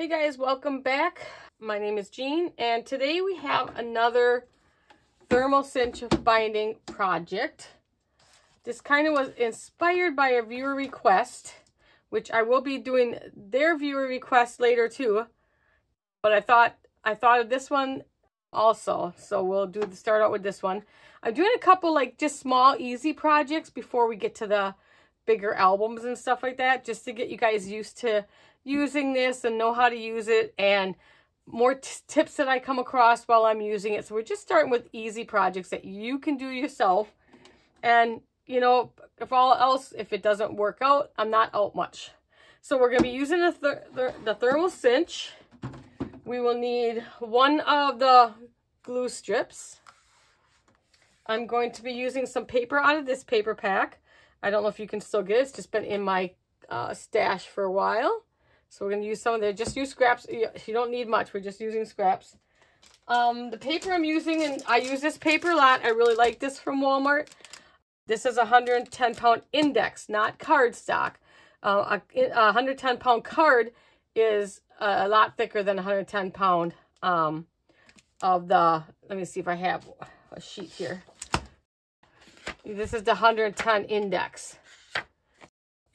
Hey guys, welcome back. My name is Jean, and today we have another thermal cinch binding project. This kind of was inspired by a viewer request, which I will be doing their viewer request later too. But I thought of this one also, so we'll start out with this one. I'm doing a couple like just small, easy projects before we get to the bigger albums and stuff like that, just to get you guys used to using this and know how to use it, and more tips that I come across while I'm using it. So we're just starting with easy projects that you can do yourself. And you know, if it doesn't work out, I'm not out much. So we're going to be using the thermal cinch. We will need one of the glue strips. I'm going to be using some paper out of this paper pack. I don't know if you can still get it. It's just been in my stash for a while. So we're going to use some of there. Just use scraps. You don't need much. We're just using scraps. The paper I'm using, and I use this paper a lot. I really like this from Walmart. This is a 110-pound index, not cardstock. A 110-pound card is a lot thicker than 110-pound of the, let me see if I have a sheet here. This is the 110 index.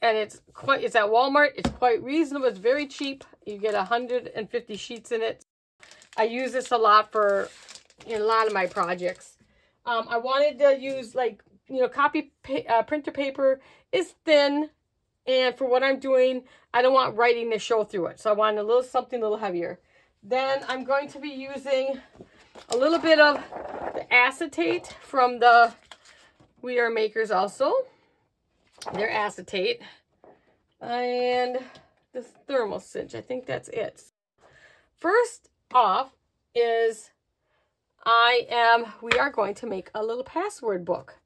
And it's at Walmart. It's quite reasonable. It's very cheap. You get 150 sheets in it. I use this a lot for a lot of my projects. I wanted to use, like, you know, printer paper is thin, and for what I'm doing, I don't want writing to show through it. So I wanted something a little heavier. Then I'm going to be using a little bit of the acetate from the We Are Makers also. Their acetate. And this thermal cinch. I think that's it. First off is we are going to make a little password book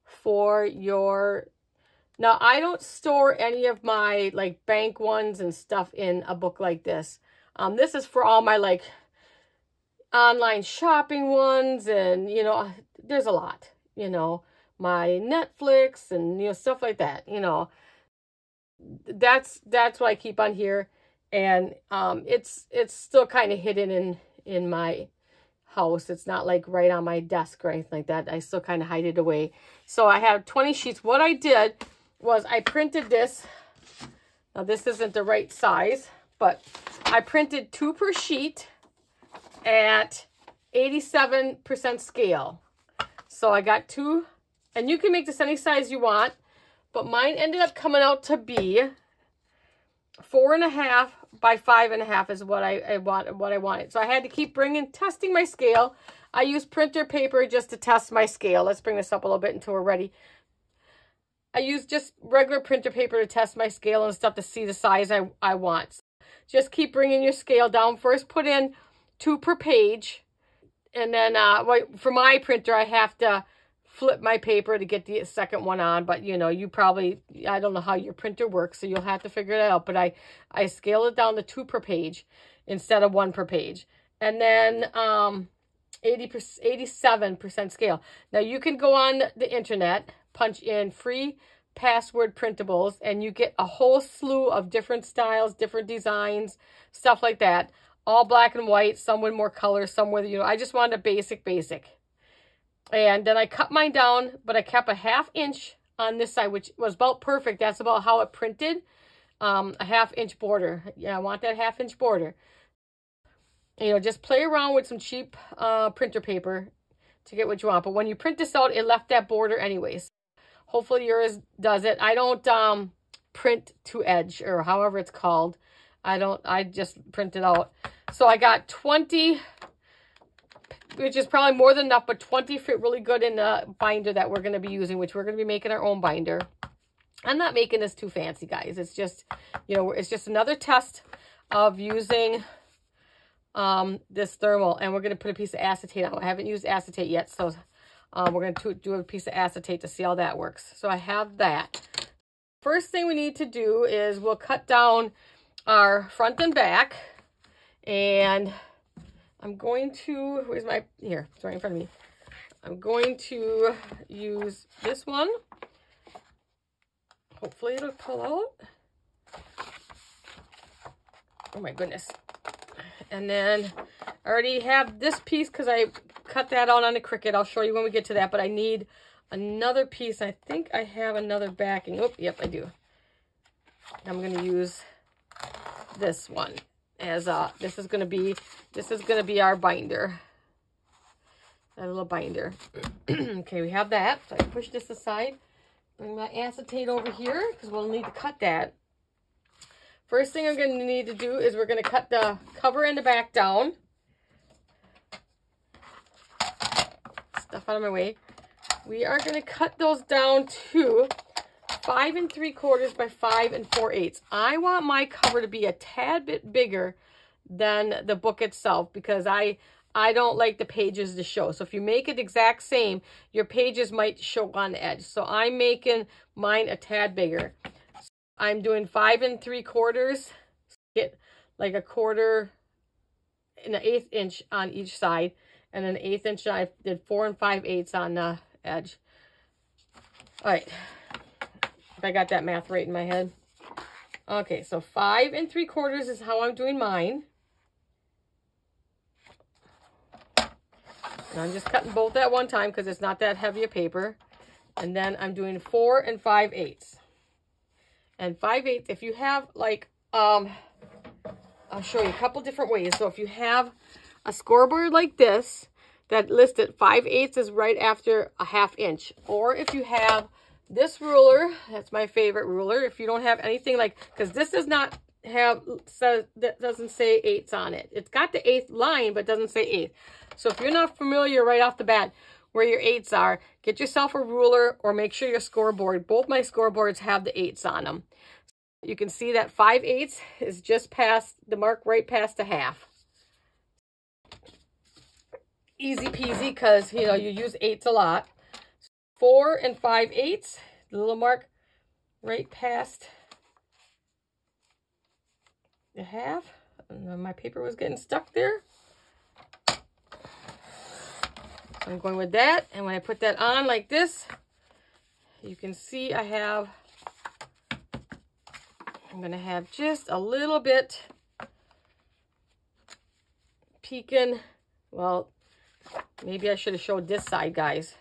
for your, now I don't store any of my like bank ones and stuff in a book like this. This is for all my like online shopping ones, and you know, there's a lot, you know, my Netflix and, you know, stuff like that, you know, that's what I keep on here. And it's still kind of hidden in my house. It's not like right on my desk or anything like that. I still kind of hide it away. So I have 20 sheets. What I did was I printed this. Now this isn't the right size, but I printed 2 per sheet at 87% scale. So I got 2, and you can make this any size you want, but mine ended up coming out to be 4.5 by 5.5 is what I wanted. So I had to keep testing my scale. I use printer paper just to test my scale. Let's bring this up a little bit until we're ready. I use just regular printer paper to test my scale and stuff to see the size I want. Just keep bringing your scale down. First put in 2 per page, and then for my printer I have to flip my paper to get the second one on, but you know, I don't know how your printer works, so you'll have to figure it out. But I scale it down to 2 per page instead of 1 per page. And then 87% scale. Now you can go on the internet, punch in free password printables, and you get a whole slew of different styles, different designs, stuff like that. All black and white, some with more color, some with, you know, I just wanted a basic. And then I cut mine down, but I kept a 1/2 inch on this side, which was about perfect. That's about how it printed. A 1/2 inch border. Yeah, I want that 1/2 inch border. You know, just play around with some cheap printer paper to get what you want. But when you print this out, it left that border anyways. Hopefully yours does it. I don't print to edge, or however it's called. I just print it out. So I got 20, which is probably more than enough, but 20 fit really good in the binder that we're going to be using, which we're going to be making our own binder. I'm not making this too fancy, guys. It's just, you know, it's just another test of using this thermal, and we're going to put a piece of acetate on. I haven't used acetate yet, so we're going to do a piece of acetate to see how that works. So I have that. First thing we need to do is we'll cut down our front and back, and I'm going to, here, it's right in front of me. I'm going to use this one. Hopefully it'll pull out. Oh my goodness. And then I already have this piece because I cut that out on the Cricut. I'll show you when we get to that, but I need another piece. I think I have another backing. Oh, yep, I do. I'm going to use this one as this is going to be our binder. That little binder. Okay, we have that. So I push this aside. Bring my acetate over here because we'll need to cut that. First thing I'm going to need to do is we're going to cut the cover and the back down. Stuff out of my way. We are going to cut those down to 5 3/4 by 5 4/8. I want my cover to be a tad bit bigger than the book itself because I don't like the pages to show. So if you make it exact same, your pages might show on the edge. So I'm making mine a tad bigger. I'm doing 5 3/4, get like a 1/4 and an 1/8 inch on each side, and then an 1/8 inch. I did 4 5/8 on the edge. All right, if I got that math right in my head. Okay, so 5 3/4 is how I'm doing mine. And I'm just cutting both at one time because it's not that heavy a paper. And then I'm doing 4 5/8. And 5/8, if you have like, I'll show you a couple different ways. So if you have a scoreboard like this that listed 5/8 is right after a 1/2 inch. Or if you have this ruler, that's my favorite ruler. If you don't have anything like, because this does not have, that doesn't say 8s on it. It's got the 8th line, but doesn't say 8. So if you're not familiar right off the bat where your 8s are, get yourself a ruler or make sure your scoreboard, both my scoreboards have the 8s on them. You can see that 5/8 is just past the mark, right past a 1/2. Easy peasy because, you know, you use 8s a lot. 4 5/8, the little mark right past the 1/2. And my paper was getting stuck there. I'm going with that, and when I put that on like this, you can see I'm going to have just a little bit peeking. Well, maybe I should have showed this side, guys.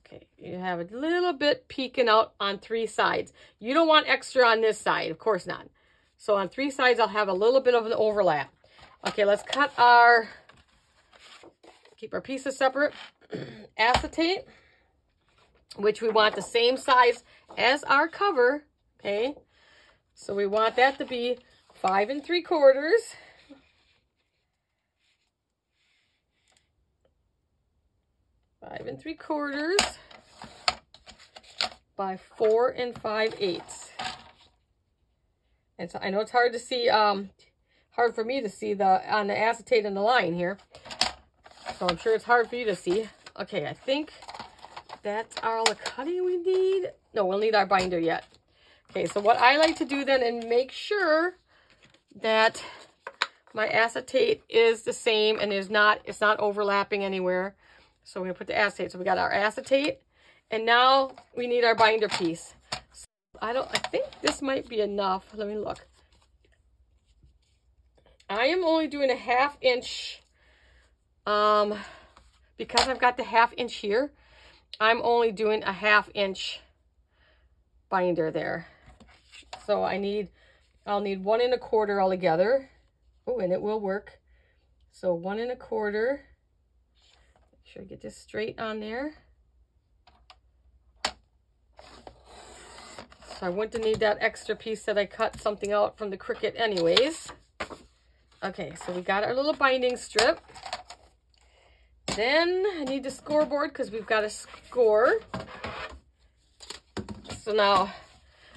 Okay, you have a little bit peeking out on 3 sides. You don't want extra on this side, of course not. So on 3 sides, I'll have a little bit of an overlap. Okay, let's cut keep our pieces separate. Acetate, which we want the same size as our cover, okay? So we want that to be 5 3/4. Five 3/4 by 4 5/8. And so I know it's hard to see, hard for me to see on the acetate in the line here. So I'm sure it's hard for you to see. Okay, I think that's all the cutting we need. No, we'll need our binder yet. Okay, so what I like to do then and make sure that my acetate is the same and it's not overlapping anywhere. So we're gonna put the acetate. So we got our acetate, and now we need our binder piece. So I think this might be enough. Let me look. I am only doing a 1/2 inch. Because I've got the 1/2 inch here, I'm only doing a 1/2 inch binder there. So I'll need 1 1/4 altogether. Oh, and it will work. So 1 1/4. Make sure I get this straight on there. So I wouldn't need that extra piece that I cut something out from the Cricut anyways. Okay, so we got our little binding strip. Then I need the scoreboard because we've got a score. So now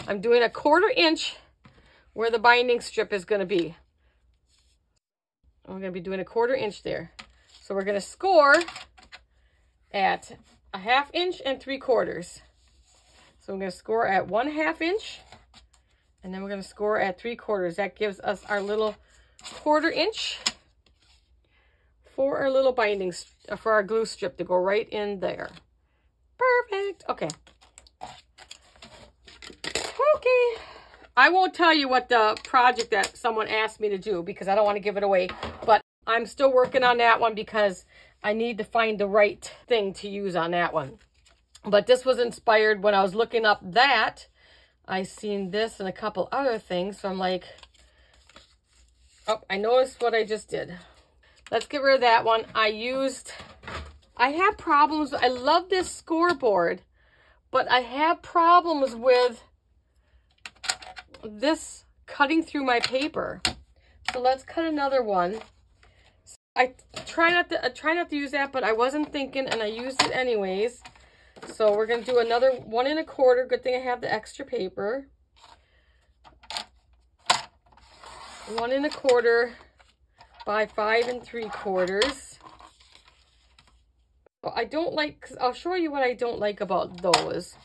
I'm doing a 1/4 inch where the binding strip is going to be. I'm going to be doing a 1/4 inch there. So we're going to score at a 1/2 inch and 3/4. So I'm going to score at 1/2 inch, and then we're going to score at 3/4. That gives us our little 1/4 inch for our little binding, for our glue strip to go right in there. Perfect. Okay. Okay. I won't tell you what the project that someone asked me to do because I don't want to give it away. But I'm still working on that one because I need to find the right thing to use on that one. But this was inspired when I was looking up that. I seen this and a couple other things. So I'm like, oh, I noticed what I just did. Let's get rid of that one. I have problems. I love this scoreboard, but I have problems with this cutting through my paper. So let's cut another one. I try not to use that, but I wasn't thinking and I used it anyways. So we're going to do another 1 1/4. Good thing I have the extra paper. 1 1/4 by 5 3/4. I don't like, I'll show you what I don't like about those.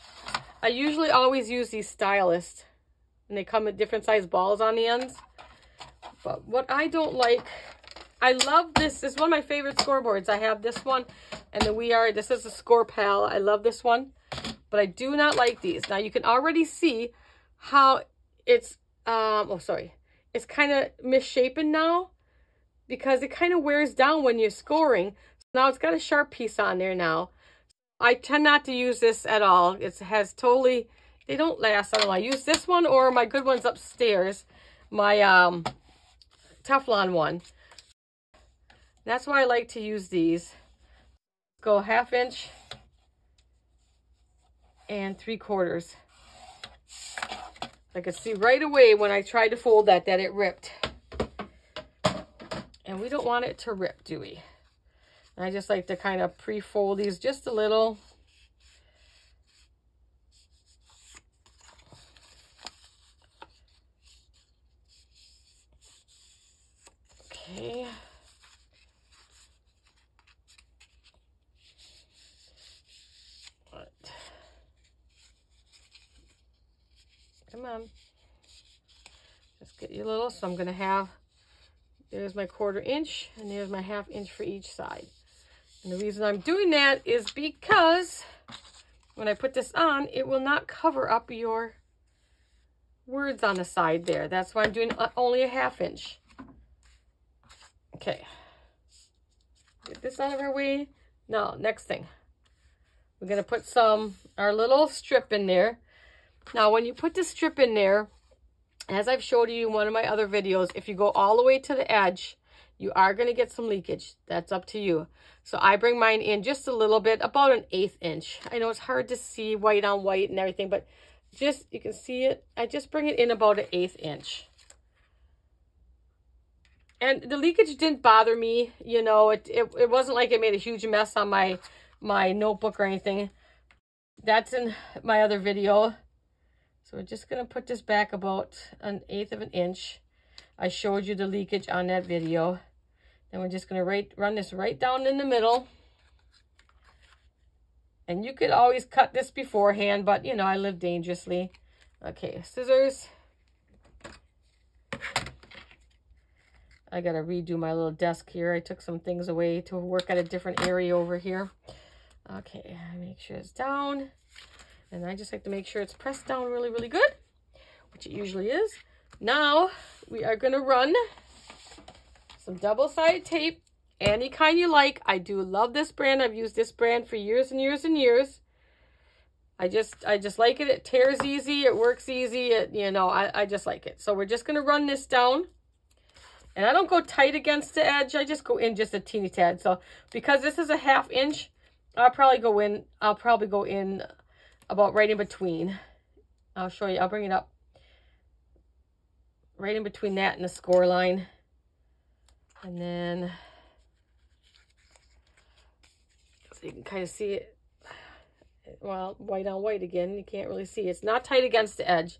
I usually always use these stylists, and they come with different size balls on the ends. But what I don't like, I love this. This is one of my favorite scoreboards. I have this one, and this is a Score Pal. I love this one, but I do not like these. Now you can already see how it's, it's kind of misshapen now because it kind of wears down when you're scoring. Now it's got a sharp piece on there now. I tend not to use this at all. It has totally, they don't last. I don't know. I use this one or my good ones upstairs. My Teflon one. That's why I like to use these. Go 1/2 inch and 3/4. I could see right away when I tried to fold that it ripped. And we don't want it to rip, do we? I just like to kind of pre-fold these just a little. Okay. Come on. Just get you a little. So I'm going to have, there's my 1/4 inch and there's my 1/2 inch for each side. And the reason I'm doing that is because when I put this on, it will not cover up your words on the side there. That's why I'm doing only a 1/2 inch. Okay. Get this out of our way. Now, next thing. We're going to put our little strip in there. Now, when you put the strip in there, as I've showed you in one of my other videos, if you go all the way to the edge, you are going to get some leakage. That's up to you. So I bring mine in just a little bit, about an 1/8 inch. I know it's hard to see white on white and everything, but just, you can see it. I just bring it in about an 1/8 inch. And the leakage didn't bother me. You know, it wasn't like it made a huge mess on my notebook or anything. That's in my other video. So we're just going to put this back about an 1/8 of an inch. I showed you the leakage on that video. Then we're just going to run this right down in the middle. And you could always cut this beforehand, but, you know, I live dangerously. Okay, scissors. I got to redo my little desk here. I took some things away to work at a different area over here. Okay, make sure it's down. And I just like to make sure it's pressed down really, really good, which it usually is. Now, we are going to run some double-sided tape, any kind you like. I do love this brand. I've used this brand for years and years and years. I just like it. It tears easy. It works easy. You know, I just like it. So we're just going to run this down. And I don't go tight against the edge. I just go in just a teeny tad. So because this is a 1/2 inch, I'll probably go in about right in between. I'll show you. I'll bring it up right in between that and the score line. And then, so you can kind of see it. Well, white on white again. You can't really see. It's not tight against the edge.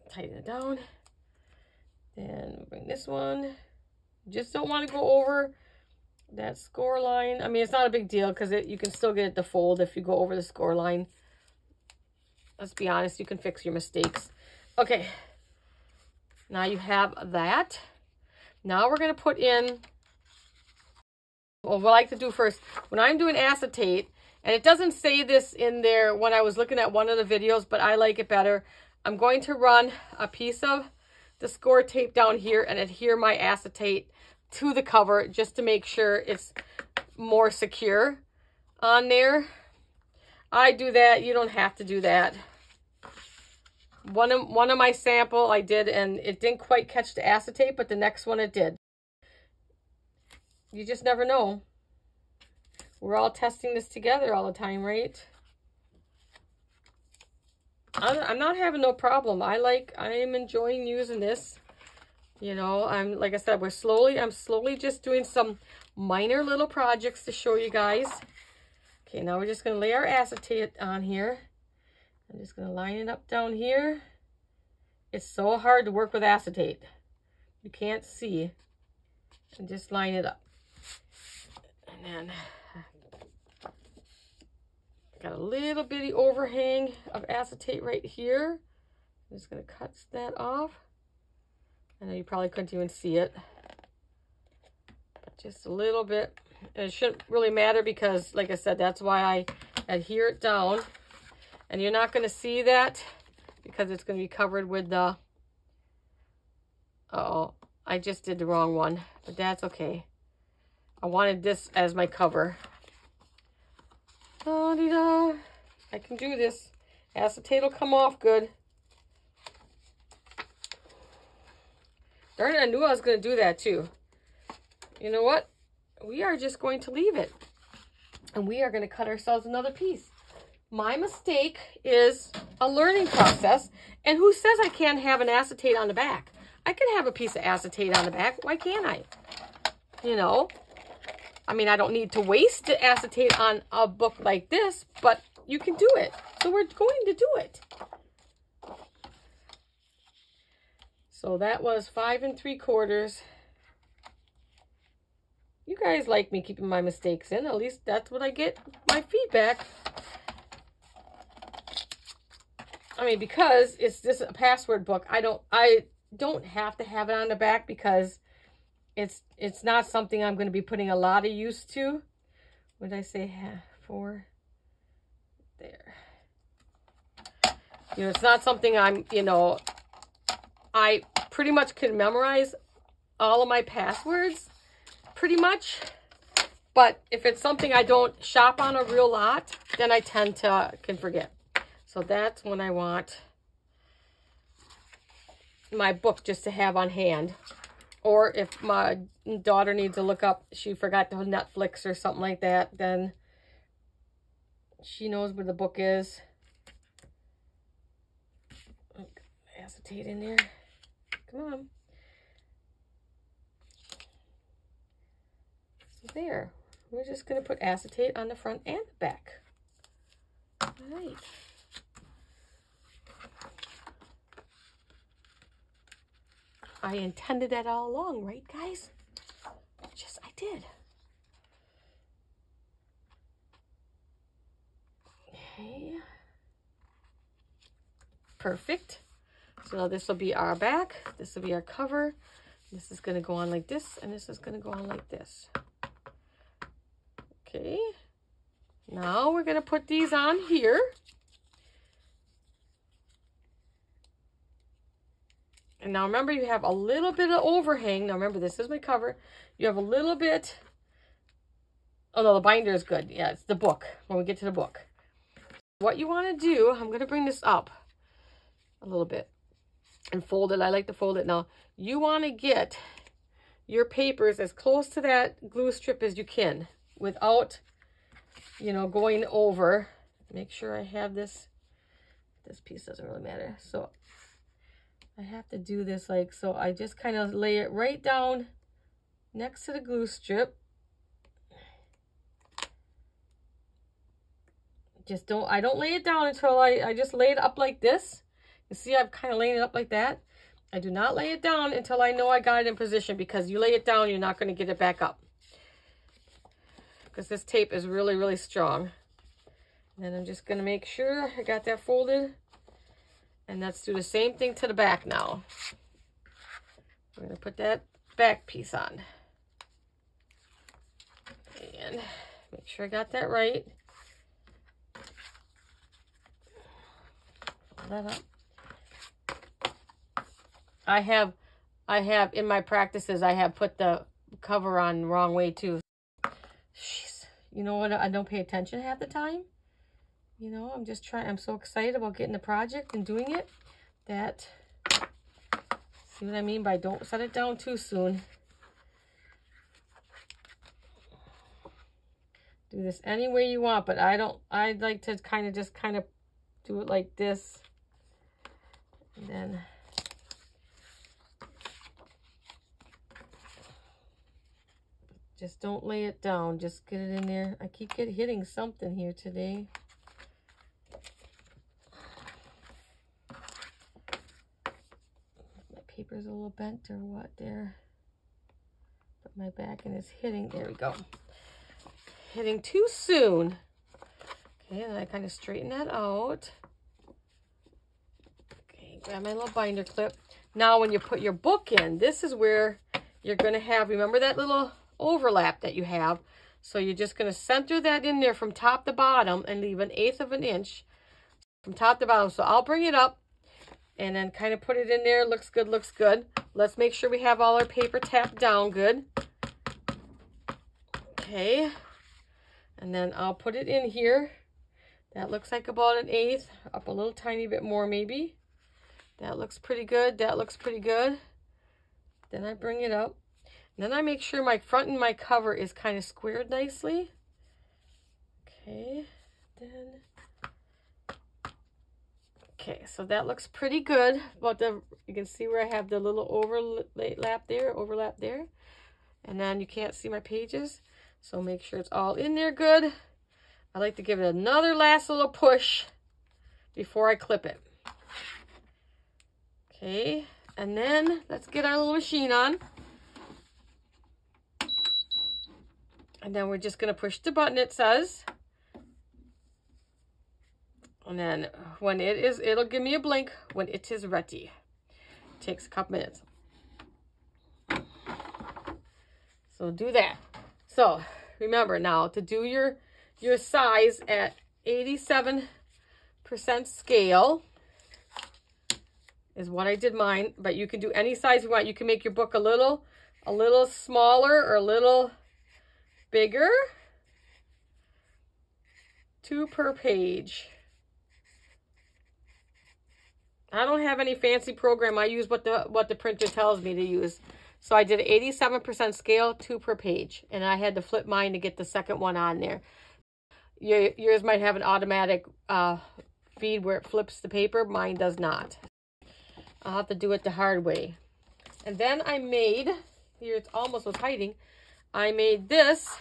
Tighten it down. Then bring this one. Just don't want to go over that score line. I mean, it's not a big deal because you can still get it to fold if you go over the score line. Let's be honest, you can fix your mistakes. Okay. Now you have that. Now we're going to put in, well, what I like to do first, when I'm doing acetate, and it doesn't say this in there when I was looking at one of the videos, but I like it better. I'm going to run a piece of the score tape down here and adhere my acetate to the cover just to make sure it's more secure on there. I do that. You don't have to do that. One of my sample I did, and it didn't quite catch the acetate, but the next one it did. You just never know. We're all testing this together all the time, right? I'm not having no problem. I am enjoying using this. You know, like I said, I'm slowly just doing some minor little projects to show you guys. Okay, now we're just going to lay our acetate on here. I'm just going to line it up down here. It's so hard to work with acetate. You can't see. And just line it up. And then got a little bitty overhang of acetate right here. I'm just going to cut that off. I know you probably couldn't even see it. But just a little bit. And it shouldn't really matter because, like I said, that's why I adhere it down. And you're not going to see that because it's going to be covered with the... Uh-oh, I just did the wrong one, but that's okay. I wanted this as my cover. Da-de-da. I can do this. Acetate will come off good. Darn it, I knew I was going to do that too. You know what? We are just going to leave it. And we are going to cut ourselves another piece. My mistake is a learning process. And who says I can't have an acetate on the back? I can have a piece of acetate on the back. Why can't I? You know? I mean, I don't need to waste the acetate on a book like this, but you can do it. So we're going to do it. So that was 5 3/4. You guys like me keeping my mistakes in. At least that's what I get my feedback. I mean, because it's just a password book, I don't have to have it on the back because it's not something I'm going to be putting a lot of use to. What did I say? 4 there. You know, it's not something I'm, you know, I pretty much can memorize all of my passwords, pretty much. But if it's something I don't shop on a real lot, then I tend to can forget. So that's when I want my book just to have on hand. Or if my daughter needs to look up, she forgot to Netflix or something like that, then she knows where the book is. Acetate in there. Come on. So there. We're just going to put acetate on the front and the back. All right. I intended that all along, right, guys? Yes, I did. Okay. Perfect. So now this will be our back. This will be our cover. This is going to go on like this, and this is going to go on like this. Okay. Now we're going to put these on here. And now remember, you have a little bit of overhang. Now remember, this is my cover. You have a little bit. Oh no, the binder is good. Yeah, it's the book. When we get to the book. What you want to do, I'm going to bring this up a little bit and fold it. I like to fold it. Now, you want to get your papers as close to that glue strip as you can without, you know, going over. Make sure I have this. This piece doesn't really matter. So I have to do this like so. I just kind of lay it right down next to the glue strip. I don't lay it down until I just lay it up like this. You see, I'm kind of laying it up like that. I do not lay it down until I know I got it in position, because you lay it down, you're not going to get it back up. Because this tape is really, really strong. And then I'm just going to make sure I got that folded. And let's do the same thing to the back now. We're going to put that back piece on. And make sure I got that right. Fold that up. I have in my practices, I have put the cover on the wrong way too. Jeez. You know what? I don't pay attention half the time. You know, I'm just trying. I'm so excited about getting the project and doing it that, see what I mean by don't set it down too soon. Do this any way you want, but I like to kind of do it like this. And then just don't lay it down. Just get it in there. I keep hitting something here today. My paper's a little bent or what there. But my backing is hitting. There we go. Hitting too soon. Okay, then I kind of straighten that out. Okay, grab my little binder clip. Now when you put your book in, this is where you're going to have, remember that little overlap that you have? So you're just going to center that in there from top to bottom and leave 1/8 of an inch from top to bottom. So I'll bring it up and then kind of put it in there. Looks good, looks good. Let's make sure we have all our paper tapped down good. Okay. And then I'll put it in here. That looks like about 1/8, up a little tiny bit more maybe. That looks pretty good. That looks pretty good. Then I bring it up. And then I make sure my front and my cover is kind of squared nicely. Okay. Then. Okay, so that looks pretty good. But you can see where I have the little overlap there. And then you can't see my pages. So make sure it's all in there good. I like to give it another last little push before I clip it. Okay, and then let's get our little machine on. And then we're just going to push the button, it says. And then when it is, it'll give me a blink when it is ready. It takes a couple minutes. So do that. So remember now to do your size at 87% scale is what I did mine, but you can do any size you want. You can make your book a little smaller or a little bigger. 2 per page. I don't have any fancy program. I use what the printer tells me to use. So I did 87% scale, 2 per page. And I had to flip mine to get the second one on there. Yours might have an automatic feed where it flips the paper. Mine does not. I'll have to do it the hard way. And then I made, here it's almost was hiding, I made this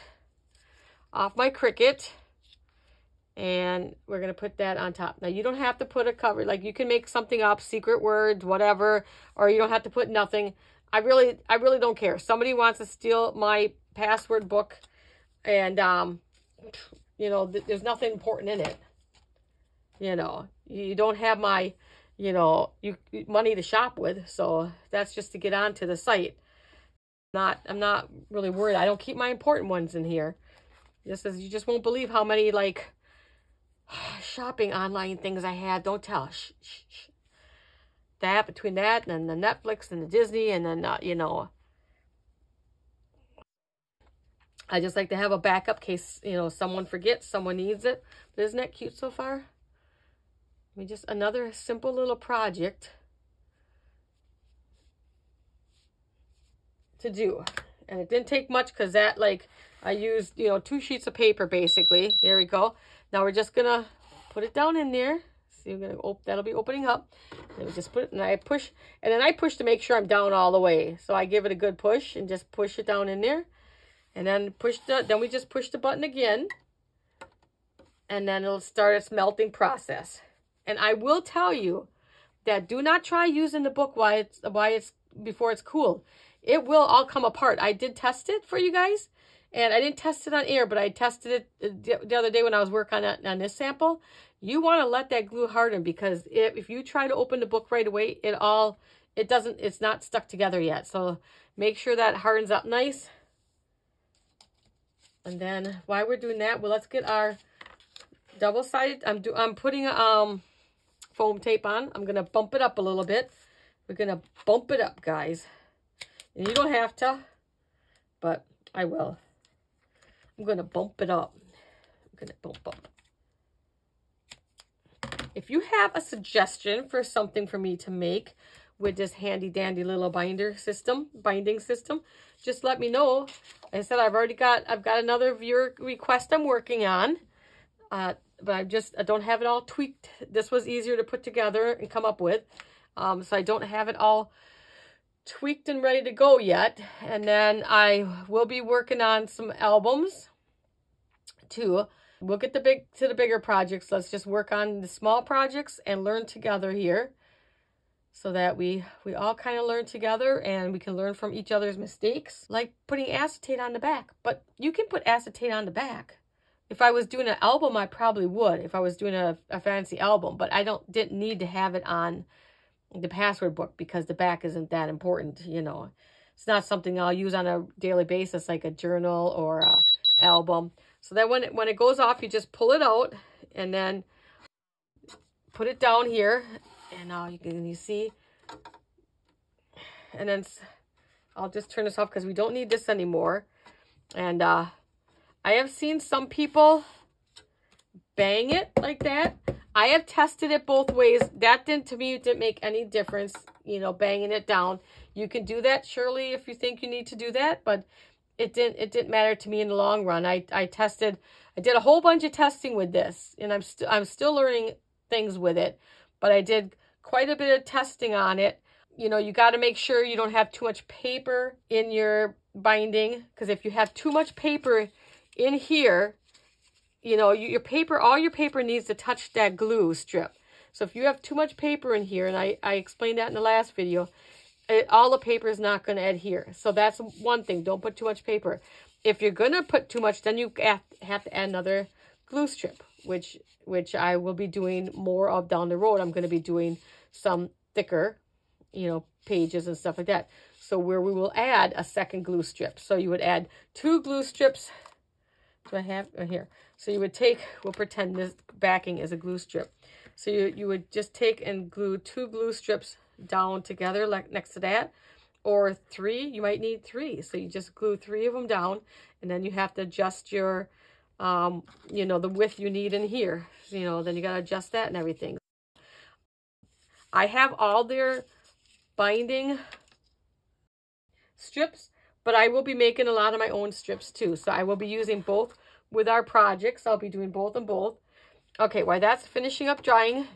off my Cricut. And we're going to put that on top. Now, you don't have to put a cover. Like, you can make something up, secret words, whatever. Or you don't have to put nothing. I really don't care. Somebody wants to steal my password book, and you know, there's nothing important in it. You know, you don't have my, you know, money to shop with, so that's just to get onto the site. I'm not really worried. I don't keep my important ones in here. Just as you just won't believe how many like shopping online things I have. Don't tell. Shh, shh, shh. That, between that and the Netflix and the Disney, and then, you know, I just like to have a backup case, you know, someone forgets, someone needs it. But isn't that cute so far? I mean, just another simple little project to do. And it didn't take much because that, like, I used, you know, 2 sheets of paper, basically. There we go. Now we're just going to put it down in there. See, we're gonna that'll be opening up. And we just put it, and I push, and then I push to make sure I'm down all the way. So I give it a good push and just push it down in there, and then then we just push the button again, and then it'll start its melting process. And I will tell you that do not try using the book before it's cool. It will all come apart. I did test it for you guys, and I didn't test it on air, but I tested it the other day when I was working on this sample. You want to let that glue harden, because if you try to open the book right away, it's not stuck together yet. So make sure that hardens up nice. And then while we're doing that, well, let's get our double-sided. I'm putting foam tape on. I'm going to bump it up a little bit. We're going to bump it up, guys. And you don't have to, but I will. I'm going to bump it up. I'm going to bump up. If you have a suggestion for something for me to make with this handy dandy little binding system, just let me know. Like I said, I've got another viewer request I'm working on. But I don't have it all tweaked. This was easier to put together and come up with. So I don't have it all tweaked and ready to go yet. And then I will be working on some albums too. We'll get to the bigger projects. Let's just work on the small projects and learn together here, so that we all kind of learn together and we can learn from each other's mistakes. Like putting acetate on the back. But you can put acetate on the back. If I was doing an album, I probably would. If I was doing a fancy album. But I didn't need to have it on the password book because the back isn't that important, you know. It's not something I'll use on a daily basis like a journal or a album. So that when it goes off, you just pull it out and then put it down here. And now you see. And then I'll just turn this off because we don't need this anymore. And I have seen some people bang it like that. I have tested it both ways. That to me didn't make any difference, you know, banging it down. You can do that surely if you think you need to do that, but it didn't matter to me in the long run. I did a whole bunch of testing with this, and I'm still learning things with it, but I did quite a bit of testing on it. You know, you got to make sure you don't have too much paper in your binding, because if you have too much paper in here, you know, all your paper needs to touch that glue strip. So if you have too much paper in here, and I explained that in the last video, all the paper is not going to adhere. So that's one thing. Don't put too much paper. If you're going to put too much, then you have to add another glue strip, which I will be doing more of down the road. I'm going to be doing some thicker, you know, pages and stuff like that. So where we will add a second glue strip. So you would add 2 glue strips. Do I have here? So you would take, we'll pretend this backing is a glue strip. So you would just take and glue 2 glue strips down together like next to that, or 3. You might need 3. So you just glue 3 of them down, and then you have to adjust your, you know, the width you need in here. You know, then you got to adjust that and everything. I have all their binding strips, but I will be making a lot of my own strips too. So I will be using both with our projects. I'll be doing both and both. Okay, while that's finishing up drying,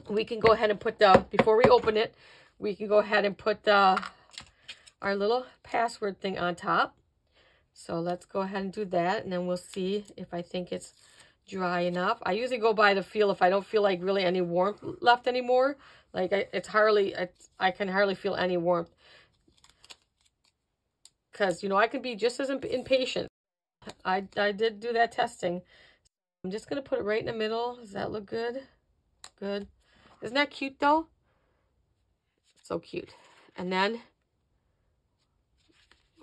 we can go ahead and put before we open it, we can go ahead and put our little password thing on top. So let's go ahead and do that, and then we'll see if I think it's dry enough. I usually go by the feel. If I don't feel like really any warmth left anymore, like I can hardly feel any warmth. Because, you know, I can be just as impatient. I did do that testing. I'm just going to put it right in the middle. Does that look good? Good. Isn't that cute, though? So cute. And then,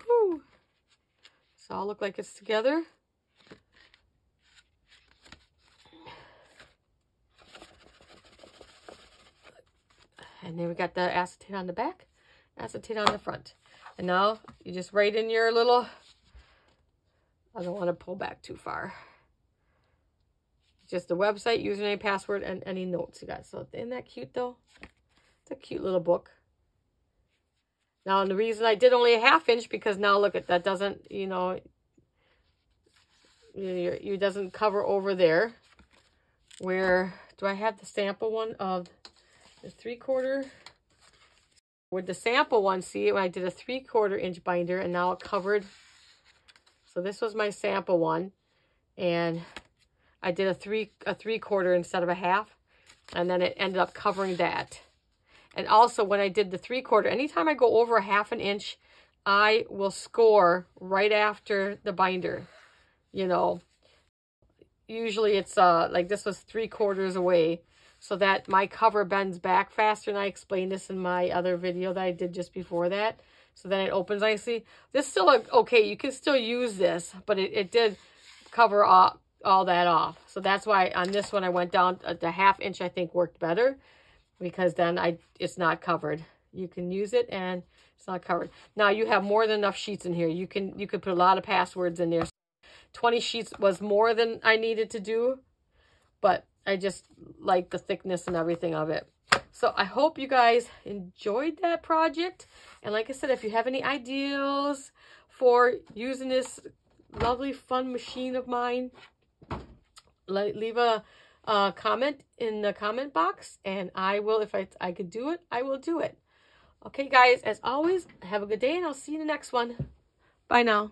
whoo, so all look like it's together. And then we got the acetate on the back, acetate on the front. And now you just write in your little, I don't want to pull back too far. Just the website, username, password, and any notes you got. So isn't that cute though? It's a cute little book. Now, and the reason I did only a 1/2 inch, because now look at that, doesn't, you know, you doesn't cover over there. Where do I have the sample one of the 3/4? With the sample one, see, when I did a 3/4 inch binder, and now it covered. So this was my sample one, and I did a 3/4 instead of a 1/2, and then it ended up covering that. And also when I did the 3/4, anytime I go over a 1/2 inch, I will score right after the binder. You know, usually it's like this was 3/4 away, so that my cover bends back faster. And I explained this in my other video that I did just before that. So then it opens nicely. This still okay. You can still use this, but it did cover all that off. So that's why on this one I went down the 1/2 inch. I think worked better, because then it's not covered. You can use it and it's not covered. Now you have more than enough sheets in here. You could put a lot of passwords in there. 20 sheets was more than I needed to do, but I just like the thickness and everything of it. So I hope you guys enjoyed that project. And like I said, if you have any ideas for using this lovely fun machine of mine, leave a comment in the comment box, and I will, if I could do it, I will do it. Okay, guys, as always, have a good day, and I'll see you in the next one. Bye now.